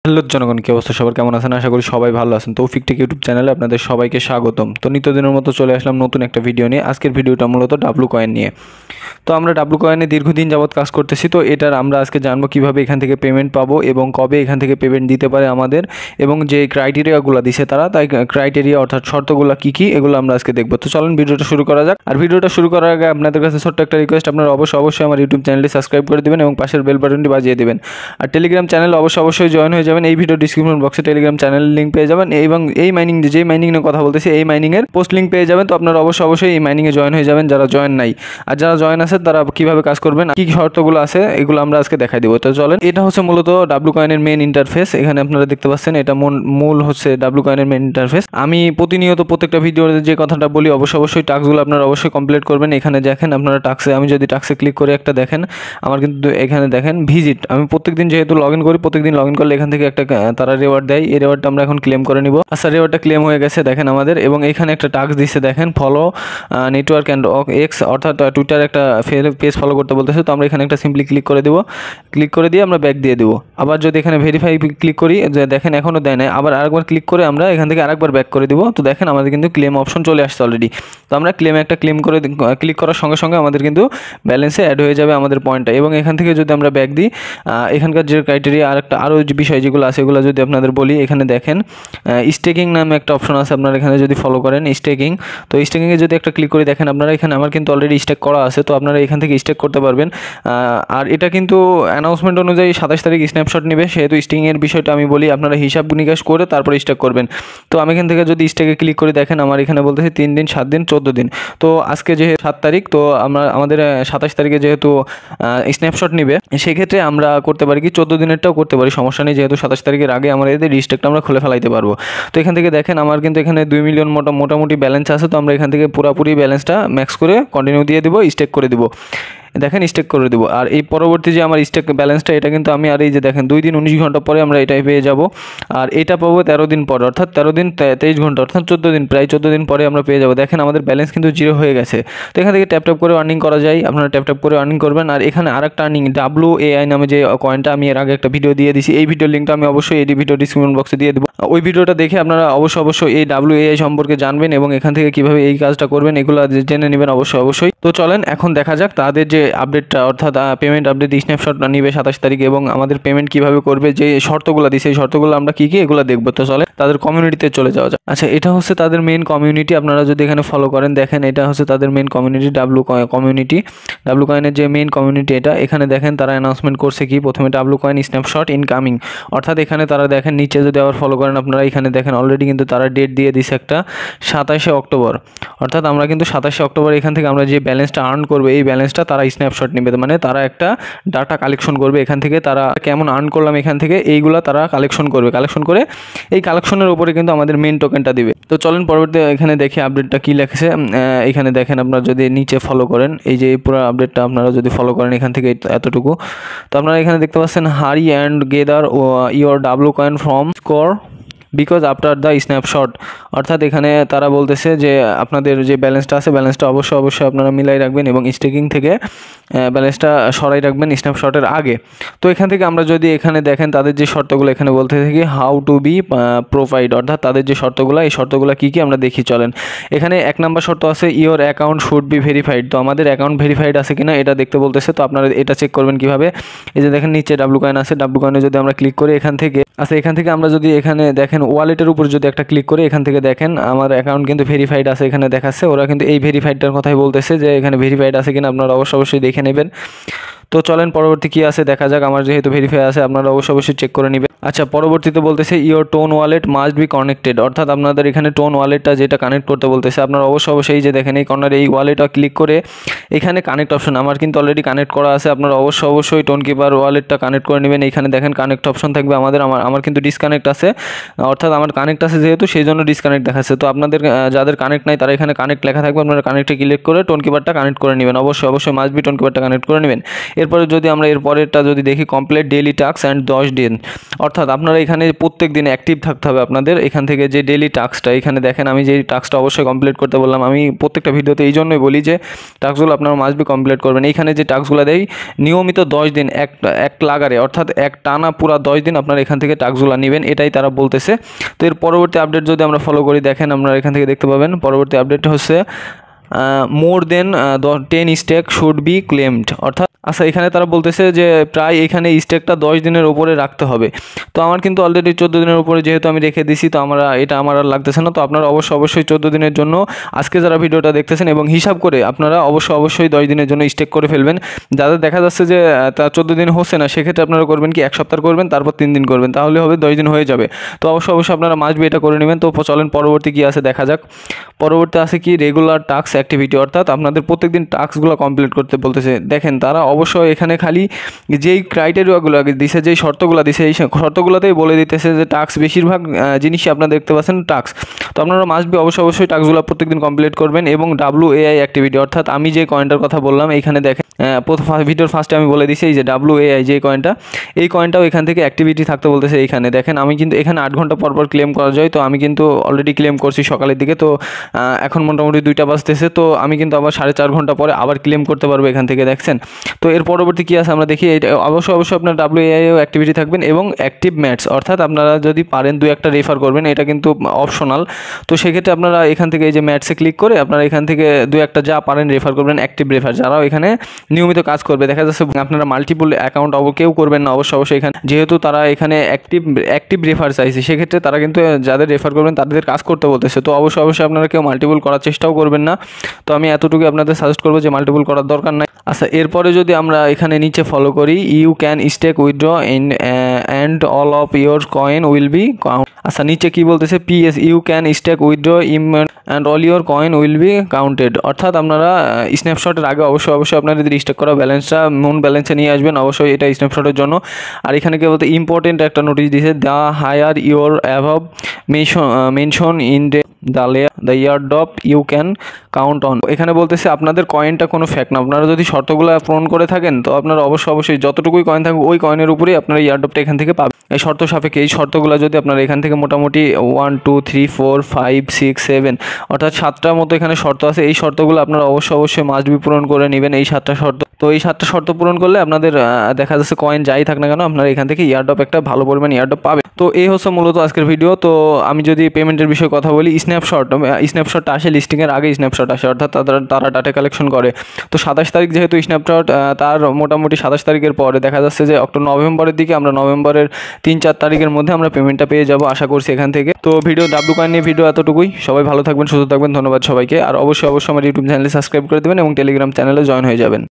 Hello জনগণ, কি অবস্থা? সবার কেমন আছেন? আশা করি সবাই ভালো আছেন। তৌফিক টেক ইউটিউব চ্যানেলে আপনাদের সবাইকে স্বাগতম। তো নিত্যদিনের মতো চলে আসলাম নতুন একটা ভিডিও নিয়ে। আজকের ভিডিওটা মূলত ডাব্লু কয়েন নিয়ে। তো আমরা ডাব্লু কয়েনে দীর্ঘদিন যাবৎ কাজ করতেছি। তো এটার আমরা আজকে জানবো কীভাবে এখান থেকে পেমেন্ট পাবো এবং কবে এখান থেকে পেমেন্ট দিতে পারে আমাদের, এবং যে ক্রাইটেরিয়াগুলো দিছে তারা, তাই ক্রাইটেরিয়া অর্থাৎ শর্তগুলো কী কী এগুলো আমরা আজকে দেখবো। তো চলুন ভিডিওটা শুরু করা যাক। আর ভিডিওটা শুরু করার আগে আপনাদের কাছে ছোট্ট একটা রিকোয়েস্ট, আপনারা অবশ্যই আমার ইউটিউব চ্যানেলটি সাবস্ক্রাইব করে দেবেন এবং পাশের বেল বাটনটি বাজিয়ে দেবেন। আর টেলিগ্রাম চ্যানেল অবশ্যই জয়েন হয়ে যাবেন। এই ভিডিও ডিসক্রিপশন বক্সে টেলিগ্রাম চ্যানেলের লিঙ্ক পেয়ে যাবেন এবং এই মাইনিং, যে মাইনিং নিয়ে কথা বলতেছি, এই মাইনিংয়ের পোস্ট লিঙ্ক পেয়ে যাবেন। তো আপনারা অবশ্যই এই মাইনিংয়ে জয়েন হয়ে যাবেন যারা জয়েন নাই। আর যারা জয়েন আছে তারা কীভাবে কাজ করবেন, কী শর্তগুলো আছে এগুলো আমরা আজকে দেখাই দেবো। তো চলেন, এটা হচ্ছে মূলত ডাব্লু কয়েনের মেন ইন্টারফেস। এখানে আপনারা দেখতে পাচ্ছেন এটা মূল হচ্ছে ডাব্লু কয়েনের মেন ইন্টারফেস। আমি প্রতিনিয়ত প্রত্যেকটা ভিডিওতে যে কথাটা বলি, অবশ্যই টাস্কগুলো আপনারা অবশ্যই কমপ্লিট করবেন। এখানে দেখেন আপনারা টাস্কে, আমি যদি টাস্কে ক্লিক করে একটা দেখেন, আমার কিন্তু এখানে দেখেন ভিজিট, আমি প্রত্যেকদিন যেহেতু লগ ইন করি, প্রত্যেকদিন লগ ইন করলে এখান থেকে একটা তারা রিওয়ার্ড দেয়। এই রিওয়ার্ডটা আমরা এখন ক্লেম করে নিব। আচ্ছা, রিওয়ার্ডটা ক্লেম হয়ে গেছে দেখেন আমাদের, এবং এখানে একটা টাস্ক দিচ্ছে দেখেন, ফলো নেটওয়ার্ক অ্যান্ড এক্স, অর্থাৎ টুইটার একটা পেজ ফলো করতে বলতেছে। তো আমরা এখানে একটা সিম্পলি ক্লিক করে দেবো। ক্লিক করে দিয়ে আমরা ব্যাক দিয়ে দেবো। আবার যদি এখানে ভেরিফাই ক্লিক করি, যে দেখেন এখনও দেয় নাই, আবার আরেকবার ক্লিক করে আমরা এখান থেকে আরেকবার ব্যাক করে দিব। তো দেখেন আমাদের কিন্তু ক্লেম অপশন চলে আসছে অলরেডি। তো আমরা একটা ক্লেম করে ক্লিক করার সঙ্গে সঙ্গে আমাদের কিন্তু ব্যালেন্সে অ্যাড হয়ে যাবে আমাদের পয়েন্টটা। এবং এখান থেকে যদি আমরা ব্যাক দিই, এখানকার যে ক্রাইটেরিয়া আরও যে বিষয় যেগুলো আছে এগুলো যদি আপনাদের বলি, এখানে দেখেন স্টেকিং নামে একটা অপশন আছে, আপনারা এখানে যদি ফলো করেন স্টেকিং। তো স্টেকিংয়ে যদি একটা ক্লিক করে দেখেন, আপনারা এখানে আমার কিন্তু অলরেডি স্টেক করা আছে, তো আপনারা এখান থেকে স্টেক করতে পারবেন। আর এটা কিন্তু অ্যানাউন্সমেন্ট অনুযায়ী 27 তারিখ স্ন্যাপশট নেবে, সেহেতু স্টেকিংয়ের বিষয়টা আমি বলি, আপনারা হিসাব নিকাশ করে তারপরে স্টেক করবেন। তো আমি এখান থেকে যদি স্টেকে ক্লিক করে দেখেন, আমার এখানে বলতেছে 3 দিন, 7 দিন, 14 দিন। তো আজকে যেহেতু 7 তারিখ, তো আমাদের 27 তারিখে যেহেতু স্ন্যাপশট নেবে, সেক্ষেত্রে আমরা করতে পারি কি 14 দিনেরটাও করতে পারি, সমস্যা নেই। যেহেতু 27 তারিখের আগে আমরা এদের স্টেকটা আমরা খুলে ফেলাইতে পারবো। তো এখান থেকে দেখেন আমার কিন্তু এখানে 2 মিলিয়ন মোটামুটি ব্যালেন্স আছে। তো আমরা এখান থেকে পুরোপুরি ব্যালেন্সটা ম্যাক্স করে কন্টিনিউ দিয়ে দিব, স্টেক করে দিব। দেখেন স্টেক করে দেবো। আর এই পরবর্তী যে আমার স্টেক ব্যালেন্সটা, এটা কিন্তু আমি, আর এই যে দেখেন 2 দিন 19 ঘন্টা পরে আমরা এটাই পেয়ে যাব। আর এটা পাবো 13 দিন পরে, অর্থাৎ 13 দিন 23 ঘন্টা, অর্থাৎ 14 দিন, প্রায় 14 দিন পরে আমরা পেয়ে যাবো। দেখেন আমাদের ব্যালেন্স কিন্তু 0 হয়ে গেছে। তো এখান থেকে ট্যাপ করে আর্নিং করা যায়, আপনারা ট্যাপ করে আর্নিং করবেন। আর এখানে আরেকটা আর্নিং WAI নামে যে কয়েনটা, আমি এর আগে একটা ভিডিও দিয়ে দিয়েছি, এই ভিডিওর লিঙ্কটা আমি অবশ্যই এই ভিডিও ডিসক্রিপশন বক্সে দিয়ে দেবো। ওই ভিডিওটা দেখে আপনারা অবশ্যই এই WAI সম্পর্কে জানবেন এবং এখান থেকে কীভাবে এই কাজটা করবেন এগুলো জেনে নেবেন অবশ্যই। তো চলেন এখন দেখা যাক তাদের যে আপডেটটা, অর্থাৎ পেমেন্ট আপডেট স্ন্যাপশটটা নিবে 27 তারিখ, এবং আমাদের পেমেন্ট কীভাবে করবে, যে শর্তগুলো দিছে এই শর্তগুলো আমরা কী এগুলো দেখবো। তো চলে তাদের কমিউনিটিতে চলে যাওয়া যায়। আচ্ছা, এটা হচ্ছে তাদের মেন কমিউনিটি। আপনারা যদি এখানে ফলো করেন দেখেন, এটা হচ্ছে তাদের মেন কমিউনিটি, ডাব্লু কয়েনের যে মেন কমিউনিটি এটা। এখানে দেখেন তারা অ্যানাউন্সমেন্ট করছে কি, প্রথমে ডাব্লু কয়েন স্ন্যাপশট ইনকামিং, অর্থাৎ এখানে তারা দেখেন নিচে যদি আবার ফলো করেন আপনারা, এখানে দেখেন অলরেডি কিন্তু তারা ডেট দিয়ে দিছে একটা 27শে অক্টোবর, অর্থাৎ আমরা কিন্তু 27শে অক্টোবর এখান থেকে আমরা যে ব্যালেন্সটা আর্ন করবো, এই ব্যালেন্সটা তারা স্ন্যাপশট নেবে, মানে তারা একটা ডাটা কালেকশন করবে এখান থেকে, তারা কেমন আর্ন করলাম এখান থেকে এইগুলা তারা কালেকশন করে এই কালেকশনের উপরে কিন্তু আমাদের মেন টোকেনটা দিবে। তো চলেন পরবর্তী এখানে দেখি আপডেটটা কী লেখছে। এখানে দেখেন আপনারা যদি নিচে ফলো করেন, এই যে পুরো আপডেটটা আপনারা যদি ফলো করেন এখান থেকে এতটুকু, তো আপনারা এখানে দেখতে পাচ্ছেন হারি and gather your W coin from score because after the snapshot, অর্থাৎ এখানে তারা বলতেছে যে আপনাদের যে ব্যালেন্সটা আছে, ব্যালেন্সটা অবশ্যই আপনারা মিলাই রাখবেন এবং স্টেকিং থেকে ব্যালেন্সটা সরাই রাখবেন স্ন্যাপশটের আগে। তো এখান থেকে আমরা যদি এখানে দেখেন তাদের যে শর্তগুলো এখানে বলতে থাকি, হাউ টু বি প্রোভাইড, অর্থাৎ তাদের যে শর্তগুলো, এই শর্তগুলো কী আমরা দেখি চলেন। এখানে 1 নম্বর শর্ত আছে your account should be verified. তো আমাদের অ্যাকাউন্ট ভেরিফাইড আছে কিনা এটা দেখতে বলতেছে। তো আপনারা এটা চেক করবেন কীভাবে, এই যে দেখেন নিচে ডাব্লু কয়েন আছে, ডাব্লু কয়েনে যদি আমরা ক্লিক করি এখান থেকে আমরা যদি এখানে দেখেন ওয়ালেটের উপর যদি একটা ক্লিক করি, এখান থেকে দেখেন আমার অ্যাকাউন্ট কিন্তু ভেরিফাইড আছে, এখানে দেখাচ্ছে। ওরা কিন্তু এই ভেরিফাইডটার কথাই বলতেছে যে এখানে ভেরিফাইড আছে কিনা আপনারা অবশ্যই দেখে নেবেন। তো চলেন পরবর্তী কী আছে দেখা যাক। আমার যেহেতু ভেরিফাই আছে আপনারা অবশ্যই চেক করে নেবেন। আচ্ছা, পরবর্তীতে বলতেছে your tone wallet must be connected, অর্থাৎ আপনাদের এখানে টোন ওয়ালেটটা যেটা কানেক্ট করতে বলতেছে, আপনারা অবশ্যই যে দেখেন এই কর্নারে এই ওয়ালেটটা ক্লিক করে এখানে কানেক্ট অপশন, আমার কিন্তু অলরেডি কানেক্ট করা আছে। আপনারা অবশ্যই টোন কিপার ওয়ালেটটা কানেক্ট করে নেবেন। এখানে দেখেন কানেক্ট অপশন থাকবে আমার কিন্তু ডিসকানেক্ট আছে, অর্থাৎ আমার কানেক্ট আছে যেহেতু সেই জন্য ডিসকানেক্ট দেখাচ্ছে। তো আপনাদের যাদের কানেক্ট নাই তারা এখানে কানেক্ট লেখা থাকবে, আপনারা কানেক্টে ক্লিক করে টোন কিপারটা কানেক্ট করে নেবেন। অবশ্যই মাস্ট বি টোন কিপারটা কানেক্ট করে নেবেন। এরপরে যদি আমরা এরপরেরটা যদি দেখি, কমপ্লিট ডেইলি টাস্ক অ্যান্ড 10 দিন, অর্থাৎ আপনারা এখানে প্রত্যেক দিন অ্যাক্টিভ থাকতে হবে আপনাদের। এখান থেকে যে ডেলি টাস্কটা এখানে দেখেন, আমি যে টাস্কটা অবশ্যই কমপ্লিট করতে বললাম, আমি প্রত্যেকটা ভিডিওতে এই জন্যই বলি যে টাস্কগুলো আপনারা মাস্ট বি কমপ্লিট করবেন। এইখানে যে টাস্কগুলো দেয় নিয়মিত 10 দিন এক লাগারে, অর্থাৎ এক টানা পুরা 10 দিন আপনারা এখান থেকে টাস্কগুলো নেবেন, এটাই তারা বলতেছে। তো এর পরবর্তী আপডেট যদি আমরা ফলো করি, দেখেন আপনারা এখান থেকে দেখতে পাবেন পরবর্তী আপডেটটা হচ্ছে মোর দেন 10 স্টেক শুড বি ক্লেমড, অর্থাৎ আচ্ছা এখানে তারা বলতেছে যে প্রায় এখানে স্টেকটা 10 দিনের উপরে রাখতে হবে। তো আমার কিন্তু অলরেডি 14 দিনের উপরে যেহেতু আমি রেখে দিছি, তো আমার আর লাগতেছে না। তো আপনারা অবশ্যই 14 দিনের জন্য আজকে যারা ভিডিওটা দেখতেছেন এবং হিসাব করে আপনারা অবশ্যই 10 দিনের জন্য স্টেক করে ফেলবেন। যাদের দেখা যাচ্ছে যে তা 14 দিন হচ্ছে না, সেক্ষেত্রে আপনারা করবেন কি 1 সপ্তাহ করবেন, তারপর 3 দিন করবেন, তাহলে হবে 10 দিন হয়ে যাবে। তো অবশ্যই আপনারা মাস্ট বি এটা করে নেবেন। তো চলেন পরবর্তী কি আছে দেখা যাক। পরবর্তী আছে কি রেগুলার টাস্ক অ্যাক্টিভিটি, অর্থাৎ আপনাদের প্রত্যেকদিন টাস্কগুলো কমপ্লিট করতে বলতেছে। দেখেন তারা অবশ্যই এখানে খালি যেই ক্রাইটেরিয়াগুলো দিছে, যেই শর্তগুলো দিছে, এই শর্তগুলোতেই বলে দিতেছে যে টাস্ক বেশিরভাগ জিনিসই আপনারা দেখতে পাচ্ছেন টাস্ক। তো আপনারা মাস্ট বি অবশ্যই টাস্কগুলো প্রত্যেকদিন কমপ্লিট করবেন। এবং WAI অ্যাক্টিভিটি, অর্থাৎ আমি যে কয়েনটার কথা বললাম এইখানে দেখেন ভিডিওর ফার্স্টে আমি বলে দিছি এই যে WAI যে কয়েনটা, এই কয়েনটাও এখান থেকে অ্যাক্টিভিটি থাকতে বলতেছে। এইখানে দেখেন আমি কিন্তু এখানে 8 ঘন্টা পর ক্লেম করা যায়। তো আমি কিন্তু অলরেডি ক্লেম করছি সকালের দিকে, তো এখন মোটামুটি 2টা বাজতেছে। তো আমি কিন্তু আবার 4.5 ঘন্টা পরে আবার ক্লেম করতে পারবো এখান থেকে, দেখছেন। তো এর পরবর্তী কী আছে আমরা দেখি। এটা অবশ্যই আপনার WAI অ্যাক্টিভিটি থাকবেন এবং অ্যাক্টিভ ম্যাটস, অর্থাৎ আপনারা যদি পারেন 2-1টা রেফার করবেন, এটা কিন্তু অপশনাল। তো সেক্ষেত্রে আপনারা এখান থেকে এই যে ম্যাটসে ক্লিক করে আপনারা এখান থেকে 2-1টা যা পারেন রেফার করবেন, অ্যাক্টিভ রেফার যারাও এখানে নিয়মিত কাজ করবে। দেখা যাচ্ছে আপনারা মাল্টিপল অ্যাকাউন্ট কেউ করবেন না অবশ্যই এখানে, যেহেতু তারা এখানে অ্যাক্টিভ রেফার চাইছে, সেক্ষেত্রে তারা কিন্তু যাদের রেফার করবেন তাদের কাজ করতে বলতেছে। তো অবশ্যই আপনারা কেউ মাল্টিপল করার চেষ্টাও করবেন না। তো আমি এতটুকু আপনাদের সাজেস্ট করবো যে মাল্টিপল করার দরকার নাই। আচ্ছা এরপরে যদি আমরা এখানে নিচে ফলো করি, you can stake withdraw and all of your coin will be count. আচ্ছা নিচে কি বলতেছে, PS you can stake withdraw and all your coin will be counted, অর্থাৎ আপনারা স্ন্যাপশটের আগে অবশ্যই আপনাদের স্টেক করা ব্যালেন্সটা মুন ব্যালেন্সে নিয়ে আসবেন, অবশ্যই এটা স্ন্যাপশটের জন্য। আর এখানে কি বলতে ইম্পর্টেন্ট একটা নোটিশ দিয়েছে, the higher your above mention in the airdrop you can count on. এখানে বলতেছে আপনাদের কয়েনটা কোনো ফ্যাক্ট না, আপনারা যদি শর্তগুলো পূরণ করে থাকেন তো আপনারা অবশ্যই যতটুকুই কয়েন থাকবে ওই কয়েনের উপরেই আপনারা ইয়ারড্রপটা এখান থেকে পাবেন। এই শর্ত সাপেক্ষে এই শর্তগুলো যদি আপনারা এখান থেকে মোটামুটি 1 2 3 4 5 6 7 অর্থাৎ 7টার মতো এখানে শর্ত আছে, এই শর্তগুলো আপনারা অবশ্যই মাস্ট বি পূরণ করে নেবেন, এই 7টা শর্ত। তো এই 7টা শর্ত পূরণ করলে আপনাদের দেখা যাচ্ছে কয়েন যাই থাক না কেন আপনারা এখান থেকে ইয়ারড্রপ একটা ভালো পরিমাণ ইয়ারড্রপ পাবেন। তো এই হচ্ছে মূলত আজকের ভিডিও। তো আমি যদি পেমেন্টের বিষয়ে কথা বলি, স্ন্যাপশটটা আসে লিস্টিংয়ের আগে স্ন্যাপশট আসে, অর্থাৎ তারা ডাটা কালেকশন করে। তো 27 তারিখ যেহেতু স্ন্যাপশট, তার মোটামুটি 27 তারিখের পরে দেখা যাচ্ছে যে নভেম্বরের দিকে আমরা নভেম্বরের 3-4 তারিখের মধ্যে আমরা পেমেন্টটা পেয়ে যাবো আশা করছি এখান থেকে। তো ডাব্লু কয়েন নিয়ে ভিডিও এতটুকুই। সবাই ভালো থাকবেন, সুস্থ থাকবেন, ধন্যবাদ সবাইকে। আর অবশ্যই আমার ইউটিউব চ্যানেলে সাবস্ক্রাইব করে দেবেন এবং টেলিগ্রাম চ্যানেলে জয়েন হয়ে যাবেন।